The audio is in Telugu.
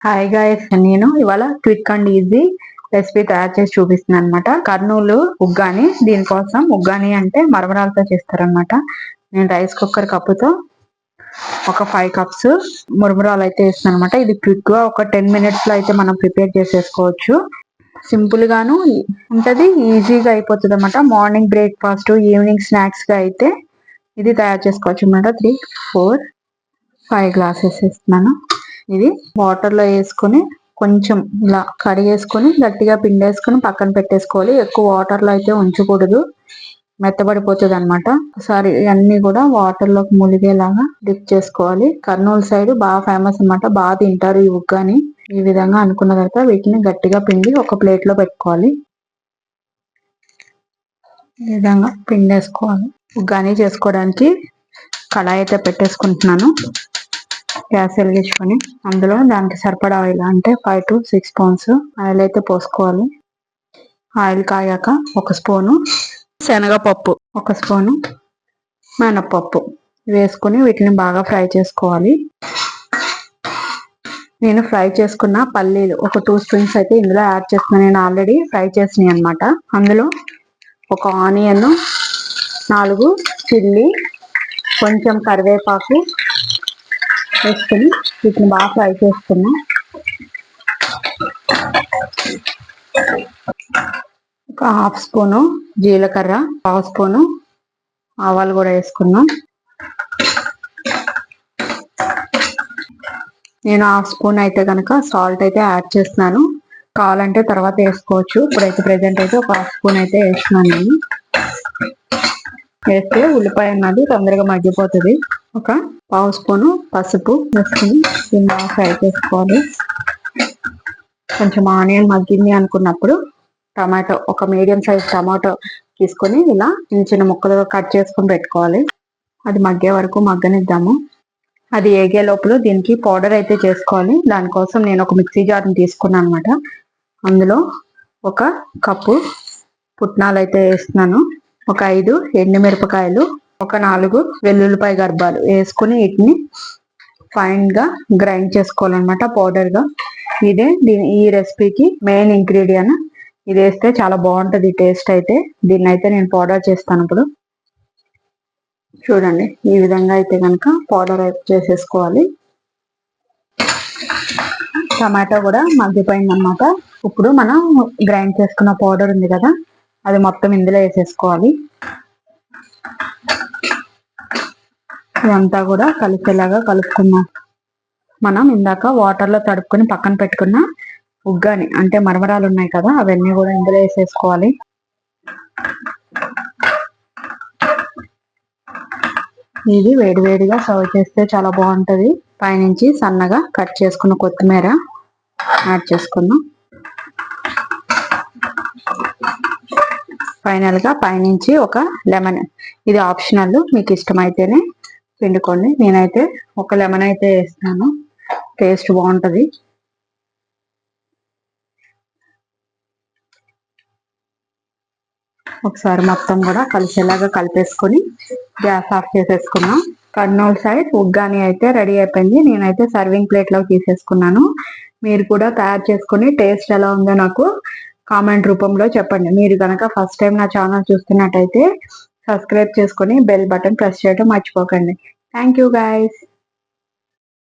హాయ్ గైస్, నేను ఇవాళ క్విక్ అండ్ ఈజీ రెసిపీ తయారు చేసి చూపిస్తున్నాను అనమాట. కర్నూలు ఉగ్గాని. దీనికోసం ఉగ్గాని అంటే మరమరాలతో చేస్తారనమాట. నేను రైస్ కుక్కర్ కప్పుతో ఒక 5 కప్స్ మురమరాలు అయితే వేస్తున్నాను అనమాట. ఇది క్విక్ గా ఒక 10 minutes లో అయితే మనం ప్రిపేర్ చేసేసుకోవచ్చు. సింపుల్ గాను ఉంటది, ఈజీగా అయిపోతుంది అనమాట. మార్నింగ్ బ్రేక్ఫాస్ట్, ఈవినింగ్ స్నాక్స్ గా అయితే ఇది తయారు చేసుకోవచ్చు అనమాట. 3, 4, 5 గ్లాసెస్ వేస్తున్నాను. ఇది వాటర్ లో వేసుకొని కొంచెం ఇలా కడిగేసుకొని గట్టిగా పిండేసుకొని పక్కన పెట్టేసుకోవాలి. ఎక్కువ వాటర్ లో అయితే ఉంచకూడదు, మెత్తబడిపోతుంది అనమాట. ఒకసారి అన్ని కూడా వాటర్ లోకి ములిగేలాగా డిప్ చేసుకోవాలి. కర్నూలు సైడ్ బాగా ఫేమస్ అనమాట, బాగా తింటారు ఈ ఉగ్గాని. ఈ విధంగా అనుకున్న తర్వాత వీటిని గట్టిగా పిండి ఒక ప్లేట్ లో పెట్టుకోవాలి. ఈ విధంగా పిండేసుకోవాలి. ఉగ్గాని చేసుకోవడానికి కడాయి అయితే పెట్టేసుకుంటున్నాను. గ్యాస్ వెలిగించుకొని అందులో దానికి సరిపడా ఆయిల్ అంటే 5 to 6 స్పూన్స్ ఆయిల్ అయితే పోసుకోవాలి. ఆయిల్ కాయాక 1 స్పూను శనగపప్పు, 1 స్పూను మినపప్పు వేసుకొని వీటిని బాగా ఫ్రై చేసుకోవాలి. నేను ఫ్రై చేసుకున్న పల్లీలు ఒక 2 స్పూన్స్ అయితే ఇందులో యాడ్ చేస్తున్నాను. నేను ఆల్రెడీ ఫ్రై చేసినాయి అనమాట. అందులో ఒక ఆనియన్, 4 చిల్లీ, కొంచెం కరివేపాకు వేసుకొని వీటిని బాగా ఫ్రై చేసుకున్నాం. ఒక 1/2 స్పూను జీలకర్ర, 1/2 స్పూను ఆవాలు కూడా వేసుకున్నాం. నేను 1/2 స్పూన్ అయితే కనుక సాల్ట్ అయితే యాడ్ చేస్తున్నాను. కావాలంటే తర్వాత వేసుకోవచ్చు. ఇప్పుడైతే ప్రెజెంట్ అయితే ఒక 1/2 స్పూన్ అయితే వేస్తున్నాను. నేను వేస్తే ఉల్లిపాయ అన్నది తొందరగా మగ్గిపోతుంది. ఒక 1/2 స్పూను పసుపు వేసుకుని దీన్ని బాగా ఫ్రై చేసుకోవాలి. కొంచెం ఆనియన్ మగ్గింది అనుకున్నప్పుడు టమాటో, ఒక మీడియం సైజ్ టమాటో తీసుకొని ఇలా చిన్న చిన్న ముక్కలుగా కట్ చేసుకొని పెట్టుకోవాలి. అది మగ్గే వరకు మగ్గనిద్దాము. అది ఏగే లోపల దీనికి పౌడర్ అయితే చేసుకోవాలి. దానికోసం నేను ఒక మిక్సీ జార్ని తీసుకున్నాను అనమాట. అందులో 1 కప్పు పుట్నాలు అయితే వేస్తున్నాను. ఒక 5 ఎండుమిరపకాయలు, ఒక 4 వెల్లుల్లిపాయ గర్భాలు వేసుకుని వీటిని ఫైన్ గా గ్రైండ్ చేసుకోవాలన్నమాట, పౌడర్ గా. ఇదే ఈ రెసిపీకి మెయిన్ ఇంగ్రీడియంట్. ఇది వేస్తే చాలా బాగుంటది టేస్ట్ అయితే. దీన్ని అయితే నేను పౌడర్ చేస్తాను ఇప్పుడు. చూడండి, ఈ విధంగా అయితే కనుక పౌడర్ అయితే చేసేసుకోవాలి. టమాటో కూడా మగ్గిపోయింది అనమాట. ఇప్పుడు మనం గ్రైండ్ చేసుకున్న పౌడర్ ఉంది కదా, అది మొత్తం ఇందులో వేసేసుకోవాలి. ఇదంతా కూడా కలిసేలాగా కలుపుకున్నాం. మనం ఇందాక వాటర్ లో తడుపుకొని పక్కన పెట్టుకున్న ఉగ్గాని అంటే మరమరాలు ఉన్నాయి కదా, అవన్నీ కూడా ఇందులో వేసేసుకోవాలి. ఇది వేడివేడిగా సర్వ్ చేస్తే చాలా బాగుంటది. పైనుంచి సన్నగా కట్ చేసుకున్న కొత్తిమీర యాడ్ చేసుకుందాం. ఫైనల్ గా పైనుంచి ఒక లెమన్, ఇది ఆప్షనల్, మీకు ఇష్టమైతేనే పిండుకోండి. నేనైతే ఒక లెమన్ అయితే వేస్తాను, టేస్ట్ బాగుంటది. ఒకసారి మొత్తం కూడా కలిసేలాగా కలిపేసుకొని గ్యాస్ ఆఫ్ చేసేసుకున్నాం. కర్నూలు సైడ్ ఉగ్గాని అయితే రెడీ అయిపోయింది. నేనైతే సర్వింగ్ ప్లేట్ లో తీసేసుకున్నాను. మీరు కూడా తయారు చేసుకుని టేస్ట్ ఎలా ఉందో నాకు కామెంట్ రూపంలో చెప్పండి. మీరు కనుక ఫస్ట్ టైం నా ఛానల్ చూస్తున్నట్టయితే సబ్స్క్రైబ్ చేసుకొని బెల్ బటన్ ప్రెస్ చేయడం మర్చిపోకండి. Thank you guys.